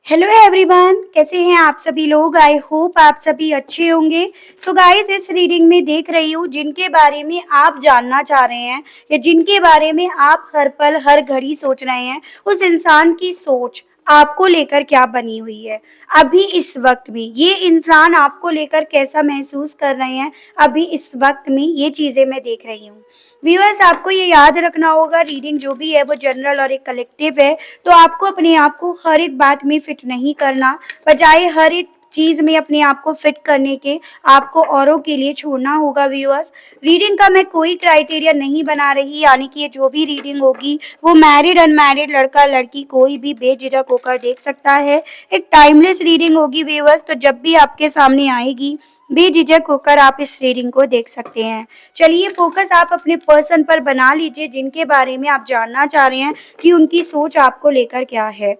Hello everyone, कैसे हैं आप सभी लोग। आई होप आप सभी अच्छे होंगे। सो गाइस, इस रीडिंग में देख रही हूँ जिनके बारे में आप जानना चाह रहे हैं या जिनके बारे में आप हर पल हर घड़ी सोच रहे हैं, उस इंसान की सोच आपको लेकर क्या बनी हुई है। अभी इस वक्त में ये इंसान आपको लेकर कैसा महसूस कर रहे हैं, अभी इस वक्त में ये चीजें मैं देख रही हूँ। व्यूअर्स, आपको ये याद रखना होगा, रीडिंग जो भी है वो जनरल और एक कलेक्टिव है। तो आपको अपने आप को हर एक बात में फिट नहीं करना, बजाय हर एक चीज में अपने आप को फिट करने के आपको औरों के लिए छोड़ना होगा। व्यूअर्स, रीडिंग का मैं कोई क्राइटेरिया नहीं बना रही, यानी कि ये जो भी रीडिंग होगी वो मैरिड अनमैरिड लड़का लड़की कोई भी बेझिझक होकर देख सकता है। एक टाइमलेस रीडिंग होगी व्यूअर्स, तो जब भी आपके सामने आएगी बेझिझक होकर आप इस रीडिंग को देख सकते हैं। चलिए, फोकस आप अपने पर्सन पर बना लीजिए जिनके बारे में आप जानना चाह रहे हैं कि उनकी सोच आपको लेकर क्या है।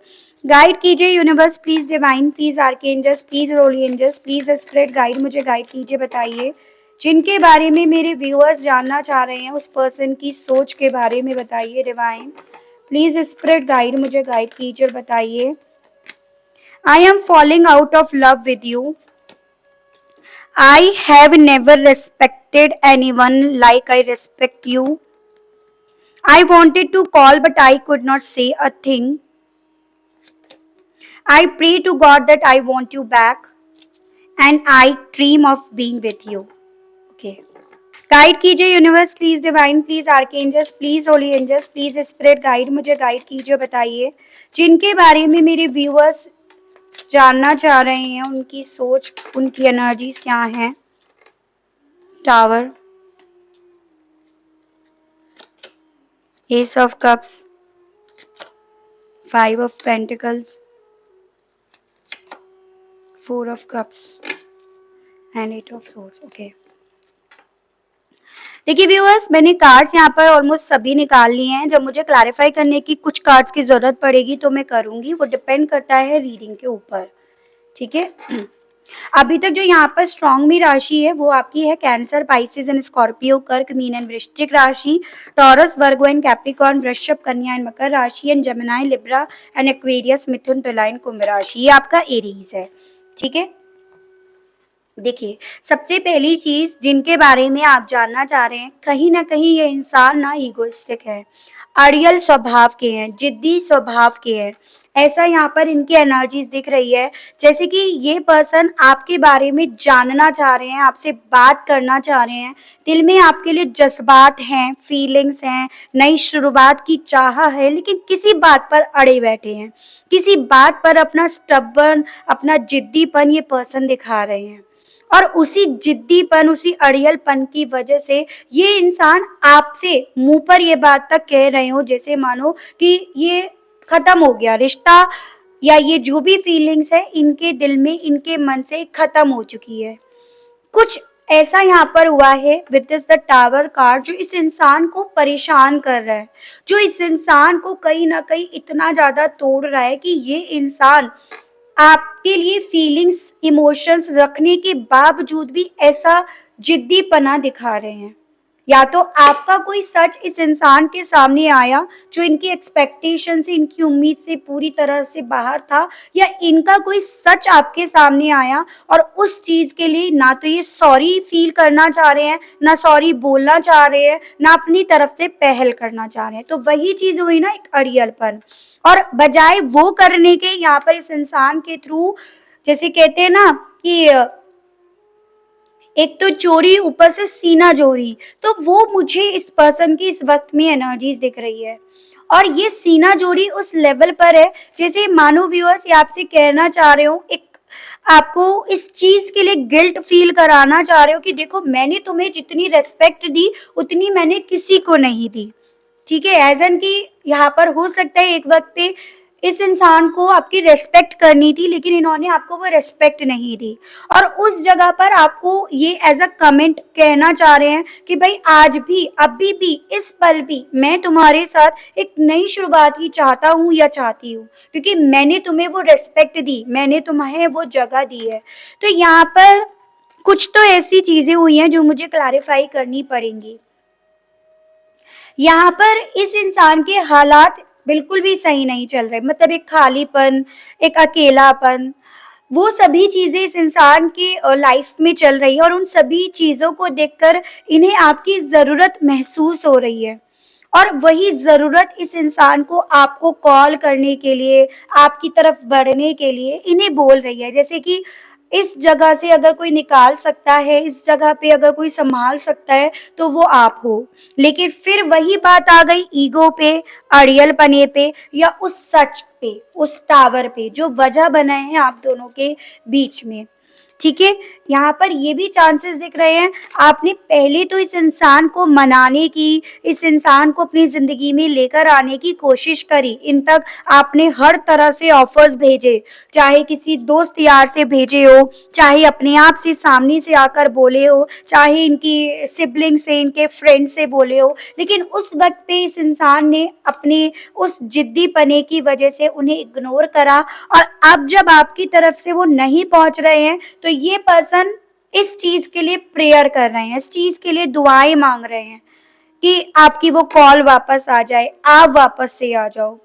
गाइड कीजिए universe, please divine, please archangels, please holy angels, please spirit guide, मुझे गाइड कीजिए। बताइए जिनके बारे में मेरे व्यूअर्स जानना चाह रहे हैं, उस पर्सन की सोच के बारे में बताइए डिवाइन। प्लीज स्पिरिट गाइड, मुझे गाइड कीजिए और बताइए। I am falling out of love with you. I have never respected anyone like I respect you. I wanted to call but I could not say a thing. I pray to God that I want you back and I dream of being with you. Okay. Guide कीजिए universe, please divine, please archangels, please holy angels, please spirit guide, मुझे guide कीजिए। बताइए जिनके बारे में मेरे viewers जानना चाह रहे हैं, उनकी सोच, उनकी एनर्जीज क्या हैं। Tower, S of cups, 5 of Pentacles, 4 of Cups and 8 of Swords. Okay. देखिए व्यूअर्स, मैंने कार्ड्स यहाँ पर ऑलमोस्ट सभी निकाल लिए हैं। जब मुझे क्लैरिफाई करने की कुछ कार्ड्स की जरूरत पड़ेगी तो मैं करूंगी, वो डिपेंड करता है रीडिंग के ऊपर। ठीक है। अभी तक जो यहाँ पर स्ट्रॉन्ग में राशि है वो आपकी है कैंसर, पाइसेस एंड स्कॉर्पियो, कर्क, मीन एंड वृश्चिक राशि, टॉरस, वर्गो एंड कैप्रिकॉर्न, वृषभ, कन्या एंड मकर राशि and Gemini, Libra and Aquarius, Mithun, Tula and कुंभ राशि। ये आपका एरीज है। ठीक है। देखिए, सबसे पहली चीज जिनके बारे में आप जानना चाह रहे हैं, कहीं ना कहीं ये इंसान ना ईगोइस्टिक है, अड़ियल स्वभाव के हैं, जिद्दी स्वभाव के हैं। ऐसा यहाँ पर इनकी एनर्जीज दिख रही है, जैसे कि ये पर्सन आपके बारे में जानना चाह रहे हैं, आपसे बात करना चाह रहे हैं, दिल में आपके लिए जज्बात हैं, फीलिंग्स हैं, नई शुरुआत की चाह है, लेकिन किसी बात पर अड़े बैठे हैं, किसी बात पर अपना स्टबर्न, अपना जिद्दीपन ये पर्सन दिखा रहे हैं। और उसी जिद्दीपन, उसी अड़ियलपन की वजह से ये इंसान आपसे मुंह पर ये बात तक कह रहे हो जैसे मानो कि ये खत्म हो गया रिश्ता, या ये जो भी फीलिंग्स है इनके दिल में, इनके मन से खत्म हो चुकी है। कुछ ऐसा यहाँ पर हुआ है with this the tower card, जो इस इंसान को परेशान कर रहा है, जो इस इंसान को कहीं ना कहीं इतना ज्यादा तोड़ रहा है कि ये इंसान आपके लिए फीलिंग्स, इमोशंस रखने के बावजूद भी ऐसा जिद्दीपना दिखा रहे हैं। या तो आपका कोई सच इस इंसान के सामने आया जो इनकी एक्सपेक्टेशन से, इनकी उम्मीद से पूरी तरह से बाहर था, या इनका कोई सच आपके सामने आया और उस चीज के लिए ना तो ये सॉरी फील करना चाह रहे हैं, ना सॉरी बोलना चाह रहे हैं, ना अपनी तरफ से पहल करना चाह रहे हैं। तो वही चीज हुई ना, एक अड़ियलपन। और बजाय वो करने के, यहाँ पर इस इंसान के थ्रू, जैसे कहते हैं ना कि एक तो चोरी ऊपर से सीना जोरी, तो वो मुझे इस पर्सन की इस वक्त में एनर्जीज दिख रही है। और ये सीना जोरी उस लेवल पर है जैसे मानो व्यूअर्स ये आपसे कहना चाह रहे हो, एक आपको इस चीज के लिए गिल्ट फील कराना चाह रहे हो कि देखो, मैंने तुम्हें जितनी रेस्पेक्ट दी उतनी मैंने किसी को नहीं दी। ठीक है। एज एन की यहाँ पर हो सकता है एक वक्त पे इस इंसान को आपकी रेस्पेक्ट करनी थी, लेकिन इन्होंने आपको वो रेस्पेक्ट नहीं दी, और उस जगह पर आपको ये एज अ कमेंट कहना चाह रहे हैं कि भाई आज भी, अभी भी, इस पल भी मैं तुम्हारे साथ एक नई शुरुआत ही चाहता हूँ या चाहती हूँ, क्योंकि मैंने तुम्हें वो रेस्पेक्ट दी, मैंने तुम्हें वो जगह दी है। तो यहाँ पर कुछ तो ऐसी चीजें हुई हैं जो मुझे क्लैरिफाई करनी पड़ेंगी। यहाँ पर इस इंसान के हालात बिल्कुल भी सही नहीं चल रहे। मतलब एक खालीपन, एक अकेलापन, वो सभी चीज़ें इस इंसान की लाइफ में चल रही है और उन सभी चीज़ों को देखकर इन्हें आपकी ज़रूरत महसूस हो रही है। और वही ज़रूरत इस इंसान को आपको कॉल करने के लिए, आपकी तरफ बढ़ने के लिए इन्हें बोल रही है। जैसे कि इस जगह से अगर कोई निकाल सकता है, इस जगह पे अगर कोई सँभाल सकता है, तो वो आप हो। लेकिन फिर वही बात आ गई ईगो पे, अड़ियलपने पे या उस सच पे, उस टावर पे जो वजह बनाए हैं आप दोनों के बीच में। ठीक है? यहाँ पर ये भी चांसेस दिख रहे हैं, आपने पहले तो इस इंसान को मनाने की, इस इंसान को अपनी ज़िंदगी में लेकर आने की कोशिश करी। इन तक आपने हर तरह से ऑफ़र्स भेजे, चाहे किसी दोस्त यार से भेजे हो, चाहे अपने आप से सामने से आकर बोले हो, चाहे इनकी सिबलिंग से, इनके फ्रेंड से बोले हो। लेकिन उस वक़्त पे इस इंसान ने अपने उस ज़िद्दीपने की वजह से उन्हें इग्नोर करा और अब जब आपकी तरफ से वो नहीं पहुँच रहे हैं, तो ये पर्सन इस चीज़ के लिए प्रेयर कर रहे हैं, इस चीज़ के लिए दुआएँ माँग रहे हैं कि आपकी वो कॉल वापस आ जाए, आप वापस से आ जाओ।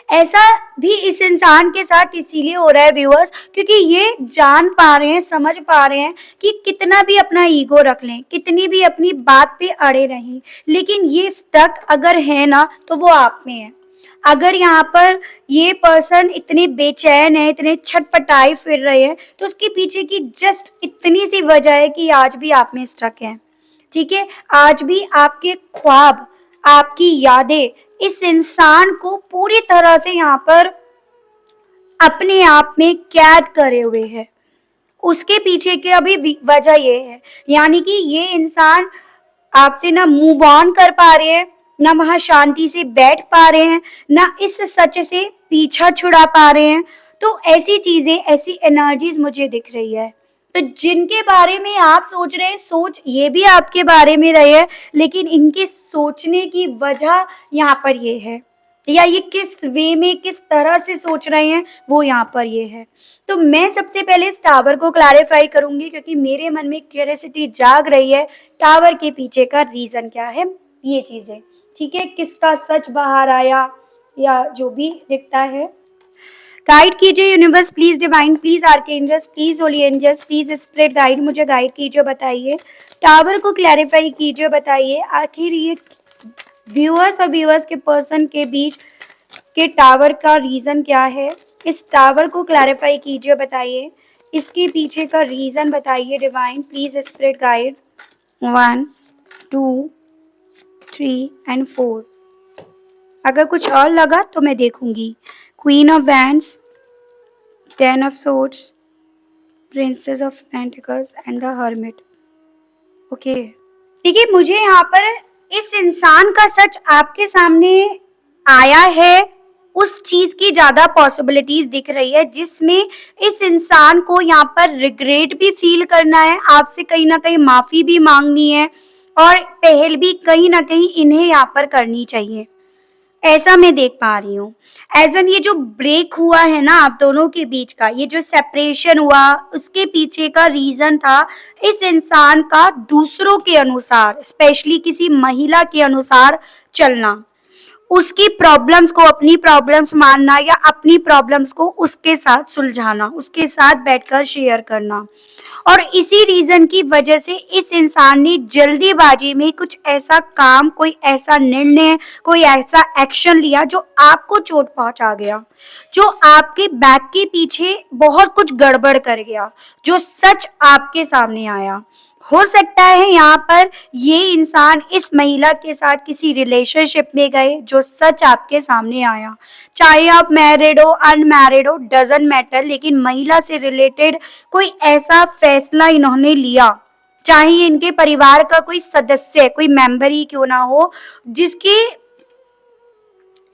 ऐसा भी इस इंसान के साथ इसीलिए हो रहा है व्यूअर्स, क्योंकि ये जान पा रहे हैं, समझ पा रहे हैं कि कितना भी अपना ईगो रख लें, कितनी भी अपनी बात पे अड़े रहें, लेकिन ये स्टक अगर है ना, तो वो आप में है। अगर यहाँ पर ये पर्सन इतने बेचैन है, इतने छटपटाए फिर रहे हैं, तो उसके पीछे की जस्ट इतनी सी वजह है कि आज भी आप में स्टक हैं। ठीक है? आज भी आपके ख्वाब, आपकी यादें इस इंसान को पूरी तरह से यहाँ पर अपने आप में कैद करे हुए है। उसके पीछे की अभी वजह ये है, यानी कि ये इंसान आपसे ना मूव ऑन कर पा रहे हैं, ना वहाँ शांति से बैठ पा रहे हैं, ना इस सच से पीछा छुड़ा पा रहे हैं। तो ऐसी चीज़ें, ऐसी एनर्जीज़ मुझे दिख रही है। तो जिनके बारे में आप सोच रहे हैं, सोच ये भी आपके बारे में रहे हैं, लेकिन इनके सोचने की वजह यहाँ पर ये है, या ये किस वे में, किस तरह से सोच रहे हैं, वो यहाँ पर ये है। तो मैं सबसे पहले इस टावर को क्लैरिफ़ाई करूँगी, क्योंकि मेरे मन में क्यूरियोसिटी जाग रही है, टावर के पीछे का रीज़न क्या है, ये चीज़ें। ठीक है? किसका सच बाहर आया या जो भी दिखता है। गाइड कीजिए universe please, divine please, archangels please, holy angels please, spirit guide मुझे गाइड कीजिए, बताइए। टावर को क्लैरिफ़ाई कीजिए, बताइए आखिर ये व्यूअर्स और व्यूअर्स के पर्सन के बीच के टावर का रीज़न क्या है? इस टावर को क्लैरिफ़ाई कीजिए, बताइए। इसके पीछे का रीज़न बताइए divine please, spirit guide. 1, 2, 3 and 4। अगर कुछ और लगा तो मैं देखूंगी। Queen of wands, 10 of swords, princess of pentacles and the hermit. Okay, देखिए मुझे यहाँ पर इस इंसान का सच आपके सामने आया है, उस चीज की ज्यादा पॉसिबिलिटीज दिख रही है, जिसमें इस इंसान को यहाँ पर रिग्रेट भी फील करना है, आपसे कहीं ना कहीं माफी भी मांगनी है और पहल भी कहीं ना कहीं इन्हें यहाँ पर करनी चाहिए। ऐसा मैं देख पा रही हूँ। एज़ एन ये जो ब्रेक हुआ है ना आप दोनों के बीच का, ये जो सेपरेशन हुआ, उसके पीछे का रीज़न था इस इंसान का दूसरों के अनुसार, स्पेशली किसी महिला के अनुसार चलना। उसकी प्रॉब्लम्स को अपनी प्रॉब्लम्स मानना या अपनी प्रॉब्लम्स को उसके साथ सुलझाना, उसके साथ बैठकर शेयर करना। और इसी रीजन की वजह से इस इंसान ने जल्दीबाजी में कुछ ऐसा काम, कोई ऐसा निर्णय, कोई ऐसा एक्शन लिया जो आपको चोट पहुंचा गया, जो आपके बैक के पीछे बहुत कुछ गड़बड़ कर गया, जो सच आपके सामने आया। हो सकता है यहाँ पर ये इंसान इस महिला के साथ किसी रिलेशनशिप में गए, जो सच आपके सामने आया। चाहे आप मैरिड हो, अनमैरिड हो, डजंट मैटर, लेकिन महिला से रिलेटेड कोई ऐसा फैसला इन्होंने लिया, चाहे इनके परिवार का कोई सदस्य, कोई मेंबर ही क्यों ना हो, जिसके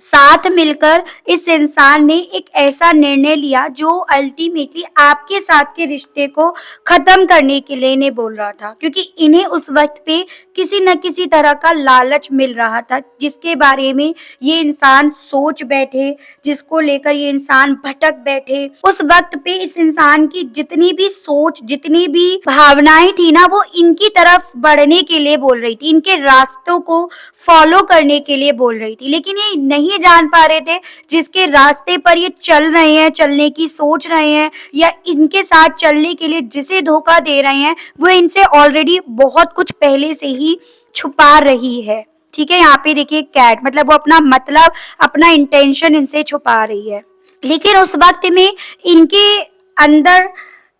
साथ मिलकर इस इंसान ने एक ऐसा निर्णय लिया जो अल्टीमेटली आपके साथ के रिश्ते को खत्म करने के लिए इन्हें बोल रहा था, क्योंकि इन्हें उस वक्त पे किसी न किसी तरह का लालच मिल रहा था, जिसके बारे में ये इंसान सोच बैठे, जिसको लेकर ये इंसान भटक बैठे। उस वक्त पे इस इंसान की जितनी भी सोच, जितनी भी भावनाएं थी ना, वो इनकी तरफ बढ़ने के लिए बोल रही थी, इनके रास्तों को फॉलो करने के लिए बोल रही थी, लेकिन ये नहीं जान पा रहे थे जिसके रास्ते पर ये चल रहे हैं, चलने की सोच रहे हैं, या इनके साथ चलने के लिए जिसे धोखा दे रहे हैं, वो इनसे ऑलरेडी बहुत कुछ पहले से ही छुपा रही है। ठीक है, यहाँ पे देखिए कैट, मतलब वो अपना मतलब, अपना इंटेंशन इनसे छुपा रही है। लेकिन उस वक्त में इनके अंदर,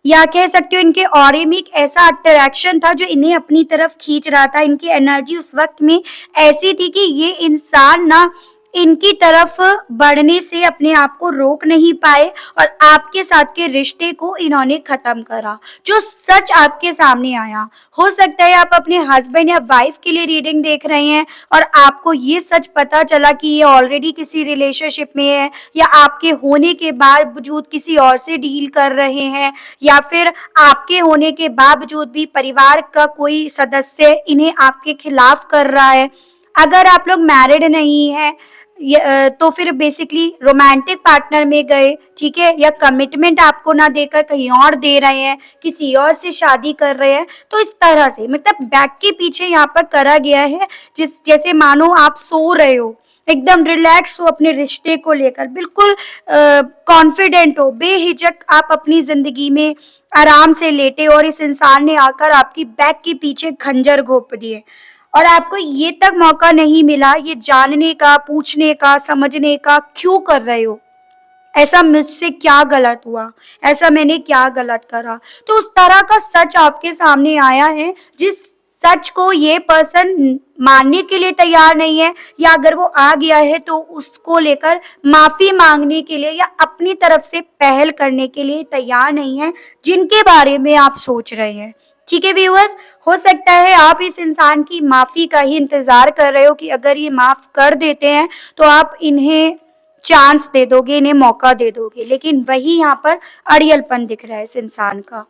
या कह सकते हो इनके ऑरे में एक ऐसा अट्रैक्शन था जो इन्हें अपनी तरफ खींच रहा था। इनकी एनर्जी उस वक्त में ऐसी थी कि ये इंसान ना इनकी तरफ बढ़ने से अपने आप को रोक नहीं पाए, और आपके साथ के रिश्ते को इन्होंने खत्म करा। जो सच आपके सामने आया, हो सकता है आप अपने हस्बैंड या वाइफ के लिए रीडिंग देख रहे हैं और आपको ये सच पता चला कि ये ऑलरेडी किसी रिलेशनशिप में है, या आपके होने के बावजूद किसी और से डील कर रहे हैं, या फिर आपके होने के बावजूद भी परिवार का कोई सदस्य इन्हें आपके खिलाफ कर रहा है। अगर आप लोग मैरिड नहीं है, तो फिर बेसिकली रोमांटिक पार्टनर में गए, ठीक है, या कमिटमेंट आपको ना देकर कहीं और दे रहे हैं, किसी और से शादी कर रहे हैं, तो इस तरह से मतलब बैक के पीछे यहाँ पर करा गया है, जैसे मानो आप सो रहे हो, एकदम रिलैक्स हो अपने रिश्ते को लेकर, बिल्कुल कॉन्फिडेंट हो, बेहिचक आप अपनी जिंदगी में आराम से लेटे, और इस इंसान ने आकर आपकी बैक के पीछे खंजर घोंप दिए, और आपको ये तक मौका नहीं मिला ये जानने का, पूछने का, समझने का क्यों कर रहे हो, ऐसा मुझसे क्या गलत हुआ, ऐसा मैंने क्या गलत करा। तो उस तरह का सच आपके सामने आया है, जिस सच को ये पर्सन मानने के लिए तैयार नहीं है, या अगर वो आ गया है तो उसको लेकर माफी मांगने के लिए या अपनी तरफ से पहल करने के लिए तैयार नहीं है, जिनके बारे में आप सोच रहे हैं। ठीक है व्यूअर्स, हो सकता है आप इस इंसान की माफी का ही इंतजार कर रहे हो कि अगर ये माफ कर देते हैं तो आप इन्हें चांस दे दोगे, इन्हें मौका दे दोगे, लेकिन वही यहाँ पर अड़ियलपन दिख रहा है इस इंसान का।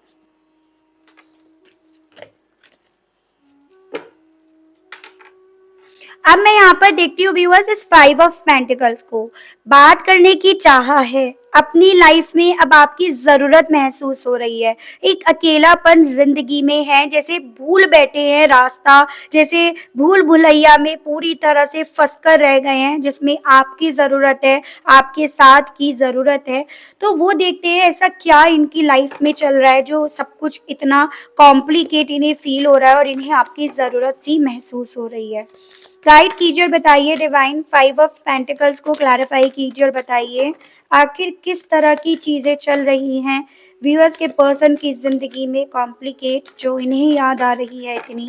अब मैं यहाँ पर देखती हूँ व्यूअर्स इस 5 ऑफ पेंटिकल्स को। बात करने की चाह है, अपनी लाइफ में अब आपकी जरूरत महसूस हो रही है, एक अकेलापन जिंदगी में है, जैसे भूल बैठे हैं रास्ता, जैसे भूल भुलैया में पूरी तरह से फंस कर रह गए हैं, जिसमें आपकी जरूरत है, आपके साथ की जरूरत है। तो वो देखते हैं ऐसा क्या इनकी लाइफ में चल रहा है जो सब कुछ इतना कॉम्प्लिकेट इन्हें फील हो रहा है और इन्हें आपकी जरूरत सी महसूस हो रही है। गाइड कीजिए और बताइए डिवाइन, 5 ऑफ पेंटिकल्स को क्लैरिफाई कीजिए और बताइए आखिर किस तरह की चीजें चल रही हैं व्यूअर्स के पर्सन की जिंदगी में कॉम्प्लिकेट, जो इन्हें याद आ रही है इतनी।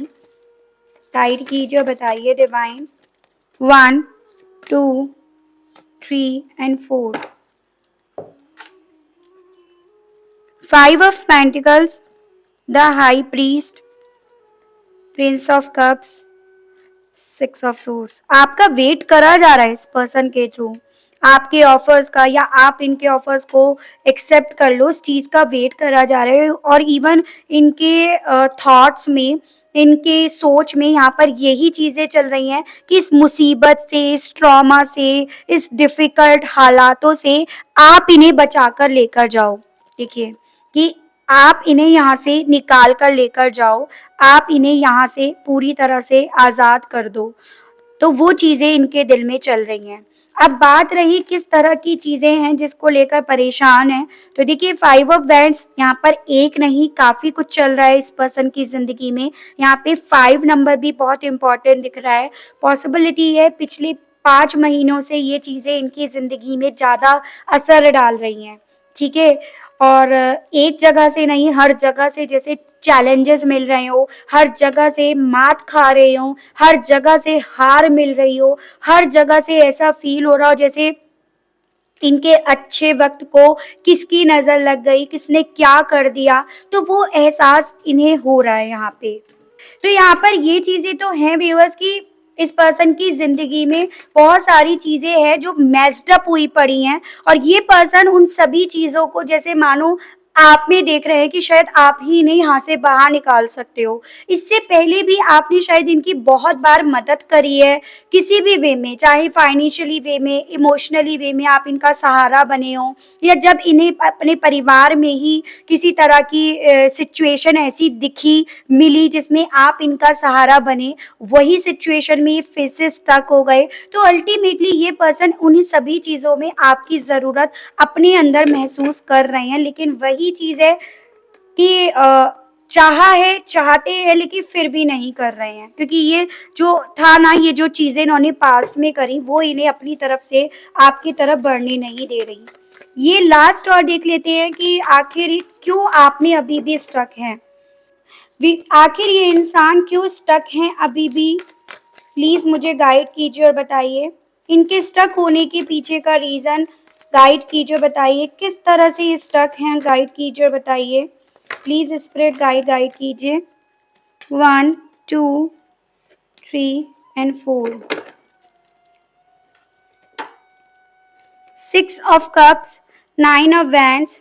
गाइड कीजिए और बताइए divine. 1 2 3 and 4। 5 of pentacles, the high priest, Prince of cups, 6 of source. आपका वेट करा जा रहा है इस पर्सन के थ्रू, आपके ऑफर्स का, या आप इनके ऑफर्स को एक्सेप्ट कर लो, उस चीज का वेट करा जा रहा है। और इवन इनके थॉट्स में, इनके सोच में यहाँ पर यही चीजें चल रही हैं कि इस मुसीबत से, इस ट्रॉमा से, इस डिफिकल्ट हालातों से आप इन्हें बचा कर लेकर जाओ। देखिए कि आप इन्हें यहाँ से निकाल कर लेकर जाओ, आप इन्हें यहाँ से पूरी तरह से आजाद कर दो। तो वो चीजें इनके दिल में चल रही हैं। अब बात रही किस तरह की चीजें हैं जिसको लेकर परेशान है, तो देखिए 5 ऑफ वैंड्स यहाँ पर एक नहीं, काफी कुछ चल रहा है इस पर्सन की जिंदगी में। यहाँ पे 5 नंबर भी बहुत इंपॉर्टेंट दिख रहा है। पॉसिबिलिटी है पिछले 5 महीनों से ये चीजें इनकी जिंदगी में ज्यादा असर डाल रही हैं, ठीक है। और एक जगह से नहीं, हर जगह से जैसे चैलेंजेस मिल रहे हो, हर जगह से मात खा रहे हो, हर जगह से हार मिल रही हो, हर जगह से ऐसा फील हो रहा हो जैसे इनके अच्छे वक्त को किसकी नजर लग गई, किसने क्या कर दिया, तो वो एहसास इन्हें हो रहा है यहाँ पे। तो यहाँ पर ये चीजें तो हैं व्यूअर्स की इस पर्सन की जिंदगी में बहुत सारी चीजें हैं जो मेस्ड अप हुई पड़ी हैं, और ये पर्सन उन सभी चीजों को जैसे मानो आप में देख रहे हैं कि शायद आप ही इन्हें यहाँ से बाहर निकाल सकते हो। इससे पहले भी आपने शायद इनकी बहुत बार मदद करी है, किसी भी वे में, चाहे फाइनेंशियली वे में, इमोशनली वे में आप इनका सहारा बने हो, या जब इन्हें अपने परिवार में ही किसी तरह की सिचुएशन ऐसी दिखी, मिली जिसमें आप इनका सहारा बने, वही सिचुएशन में ये फिर से स्टक हो गए। तो अल्टीमेटली ये पर्सन उन्हीं सभी चीज़ों में आपकी ज़रूरत अपने अंदर महसूस कर रहे हैं, लेकिन वही चीज़ है कि चाहा है, चाहते हैं, लेकिन फिर भी नहीं कर रहे हैं, क्योंकि ये जो था ना, ये जो चीज़ें इन्होंने पास्ट में करी वो इन्हें अपनी तरफ से आपकी तरफ बढ़ने नहीं दे रही। ये लास्ट और देख लेते हैं कि आखिर ये क्यों आप में अभी भी स्टक हैं। आखिर ये इंसान क्यों स्टक हैं अभी भी, प्लीज़ मुझे गाइड कीजिए और बताइए। इनके स्टक होने के पीछे का रीज़न गाइड कीजिए, बताइए किस तरह से ये स्टक हैं, गाइड कीजिए और बताइए प्लीज़। स्पिरिट गाइड कीजिए। 1 2 3 and 4। 6 of cups, 9 of wands,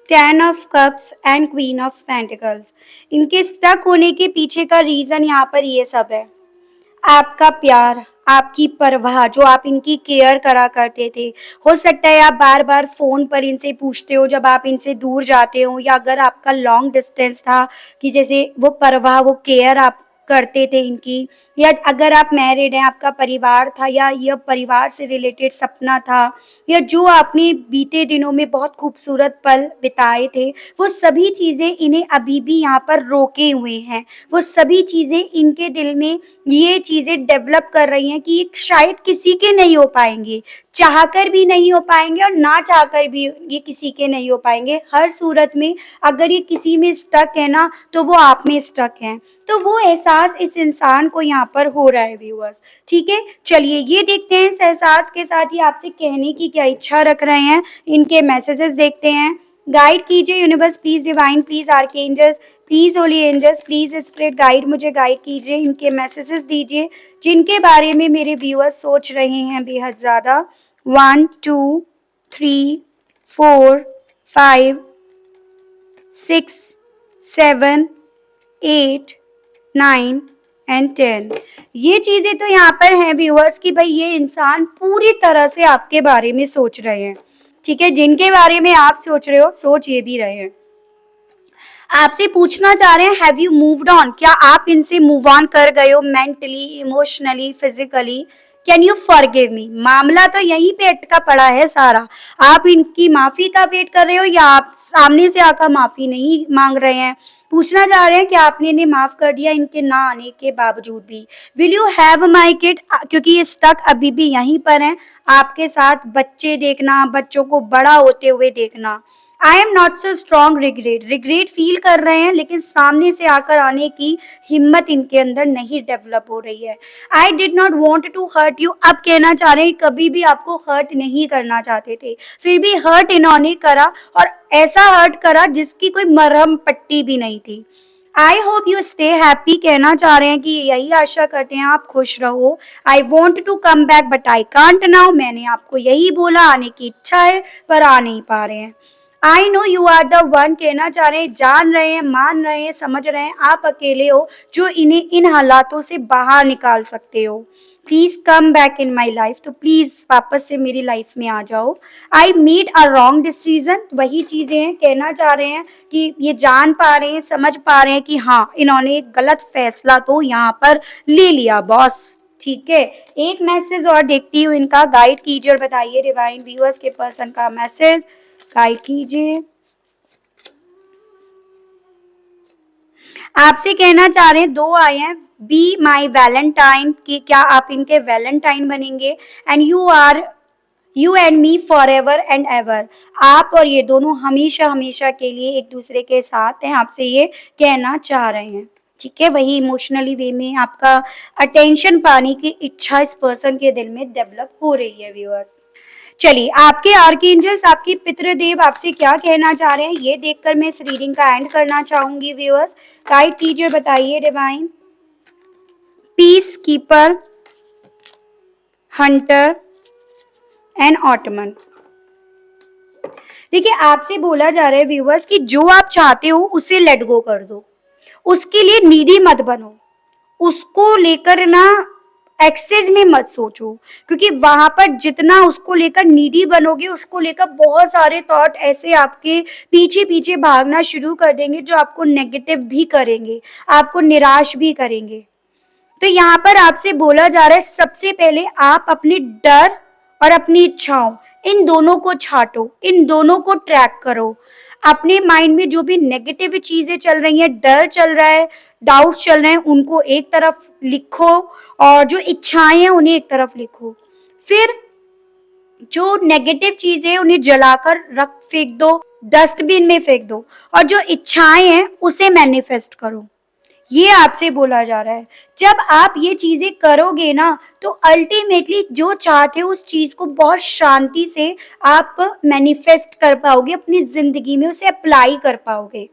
10 of cups and queen of pentacles. इनके स्टक होने के पीछे का रीज़न यहाँ पर ये सब है। आपका प्यार, आपकी परवाह, जो आप इनकी केयर करा करते थे। हो सकता है आप बार बार फ़ोन पर इनसे पूछते हो जब आप इनसे दूर जाते हो, या अगर आपका लॉन्ग डिस्टेंस था कि जैसे वो परवाह, वो केयर आप करते थे इनकी, या अगर आप मैरिड हैं, आपका परिवार था, या यह परिवार से रिलेटेड सपना था, या जो आपने बीते दिनों में बहुत खूबसूरत पल बिताए थे, वो सभी चीज़ें इन्हें अभी भी यहाँ पर रोके हुए हैं। वो सभी चीज़ें इनके दिल में ये चीज़ें डेवलप कर रही हैं कि ये शायद किसी के नहीं हो पाएंगे, चाहकर भी नहीं हो पाएंगे, और ना चाहकर भी ये किसी के नहीं हो पाएंगे। हर सूरत में अगर ये किसी में स्टक है ना, तो वो आप में स्टक है। तो वो एहसास इस इंसान को यहाँ पर हो रहा है व्यूअर्स। ठीक है, चलिए ये देखते हैं इस एहसास के साथ ही आपसे कहने की क्या इच्छा रख रहे हैं। इनके मैसेजेस देखते हैं। गाइड कीजिए universe, please divine, please archangels, please holy angels, please spirit guide, मुझे गाइड कीजिए। इनके मैसेजेस दीजिए जिनके बारे में मेरे व्यूअर्स सोच रहे हैं बेहद ज़्यादा। 1 2 3 4 5 6 7 8 9 एंड 10। ये चीज़ें तो यहाँ पर हैं व्यूअर्स कि भाई ये इंसान पूरी तरह से आपके बारे में सोच रहे हैं। ठीक है, जिनके बारे में आप सोच रहे हो, सोच ये भी रहे हैं। आपसे पूछना चाह रहे हैं, हैव यू मूव्ड ऑन? क्या आप इनसे मूव ऑन कर गए हो mentally, emotionally, physically? Can you forgive me? मामला तो यहीं पे अटका पड़ा है सारा। आप इनकी माफी का वेट कर रहे हो, या आप सामने से आकर माफी नहीं मांग रहे हैं? पूछना चाह रहे हैं कि आपने इन्हें माफ कर दिया इनके ना आने के बावजूद भी। Will you have my kid? क्योंकि ये स्टक अभी भी यहीं पर हैं, आपके साथ बच्चे देखना, बच्चों को बड़ा होते हुए देखना। I am not so strong, regret feel कर रहे हैं, लेकिन सामने से आकर आने की हिम्मत इनके अंदर नहीं डेवलप हो रही है। I did not want to hurt you, अब कहना चाह रहे हैं कभी भी आपको हर्ट नहीं करना चाहते थे, फिर भी हर्ट इन्होंने करा, और ऐसा हर्ट करा जिसकी कोई मरहम पट्टी भी नहीं थी। I hope you stay happy, कहना चाह रहे हैं कि यही आशा करते हैं आप खुश रहो। I want to come back but I can't now, मैंने आपको यही बोला, आने की इच्छा है पर आ नहीं पा रहे हैं। I know you are the one, कहना चाह रहे हैं, जान रहे हैं, मान रहे हैं, समझ रहे हैं आप अकेले हो जो इन्हें इन हालातों से बाहर निकाल सकते हो। Please come back in my life, तो प्लीज वापस से मेरी लाइफ में आ जाओ। I made a wrong decision, वही चीजें हैं, कहना चाह रहे हैं कि ये जान पा रहे हैं, समझ पा रहे हैं कि हाँ इन्होंने एक गलत फैसला तो यहाँ पर ले लिया बॉस। ठीक है, एक मैसेज और देखती हूँ इनका, गाइड कीजिए और बताइए डिवाइन व्यूअर्स के पर्सन का मैसेज गाइड कीजिए। आपसे कहना चाह रहे हैं, दो आए हैं, बी माई वैलेंटाइन, कि क्या आप इनके वैलेंटाइन बनेंगे? And you and me for ever and ever, आप और ये दोनों हमेशा हमेशा के लिए एक दूसरे के साथ हैं, आपसे ये कहना चाह रहे हैं। ठीक है, वही इमोशनली वे में आपका अटेंशन पाने की इच्छा इस पर्सन के दिल में डेवलप हो रही है व्यूअर्स। चलिए, आपके आर्कएंजल्स, आपके पितृदेव आपसे क्या कहना चाह रहे हैं, ये देखकर मैं इस रीडिंग का एंड करना चाहूंगी व्यूअर्स। गाइड कीजिए, बताइए divine. Piece keeper, Hunter and ottoman. देखिए आपसे बोला जा रहा है व्यूअर्स कि जो आप चाहते हो उसे लेट गो कर दो, उसके लिए नीडी मत बनो, उसको लेकर ना एक्सेस में मत सोचो, क्योंकि वहां पर जितना उसको लेकर नीडी बनोगे उसको लेकर बहुत सारे थॉट ऐसे आपके पीछे पीछे भागना शुरू कर देंगे जो आपको नेगेटिव भी करेंगे, आपको निराश भी करेंगे। तो यहाँ पर आपसे बोला जा रहा है सबसे पहले आप अपने डर और अपनी इच्छाओं इन दोनों को छाटो, इन दोनों को ट्रैक करो। अपने माइंड में जो भी नेगेटिव चीजें चल रही हैं, डर चल रहा है, डाउट चल रहे हैं, उनको एक तरफ लिखो और जो इच्छाएं हैं उन्हें एक तरफ लिखो। फिर जो नेगेटिव चीजें हैं उन्हें जलाकर रख फेंक दो, डस्टबिन में फेंक दो, और जो इच्छाएं हैं उसे मैनिफेस्ट करो। ये आपसे बोला जा रहा है। जब आप ये चीजें करोगे ना तो अल्टीमेटली जो चाहते हो उस चीज को बहुत शांति से आप मैनिफेस्ट कर पाओगे, अपनी जिंदगी में उसे अप्लाई कर पाओगे।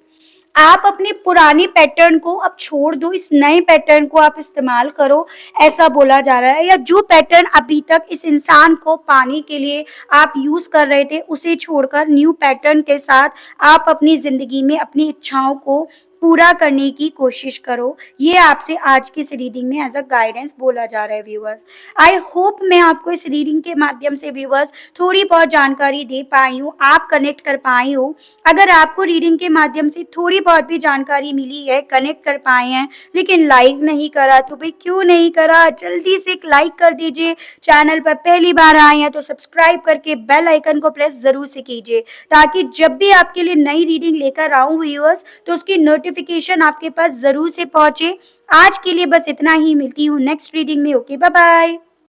आप अपने पुराने पैटर्न को अब छोड़ दो, इस नए पैटर्न को आप इस्तेमाल करो, ऐसा बोला जा रहा है। या जो पैटर्न अभी तक इस इंसान को पाने के लिए आप यूज कर रहे थे उसे छोड़कर न्यू पैटर्न के साथ आप अपनी जिंदगी में अपनी इच्छाओं को पूरा करने की कोशिश करो। ये आपसे आज की इस रीडिंग में एज अ गाइडेंस बोला जा रहा है व्यूअर्स। आई होप मैं आपको इस रीडिंग के माध्यम से व्यूअर्स थोड़ी बहुत जानकारी दे पाई हूँ, आप कनेक्ट कर पाई हो। अगर आपको रीडिंग के माध्यम से थोड़ी बहुत भी जानकारी मिली है, कनेक्ट कर पाए हैं, लेकिन लाइक नहीं करा तो भाई क्यों नहीं करा, जल्दी से एक लाइक कर दीजिए। चैनल पर पहली बार आए हैं तो सब्सक्राइब करके बेल आइकन को प्रेस जरूर से कीजिए, ताकि जब भी आपके लिए नई रीडिंग लेकर आऊं व्यूअर्स तो उसकी नोटिफिकेशन आपके पास जरूर से पहुंचे। आज के लिए बस इतना ही, मिलती हूँ नेक्स्ट रीडिंग में। Okay, bye bye.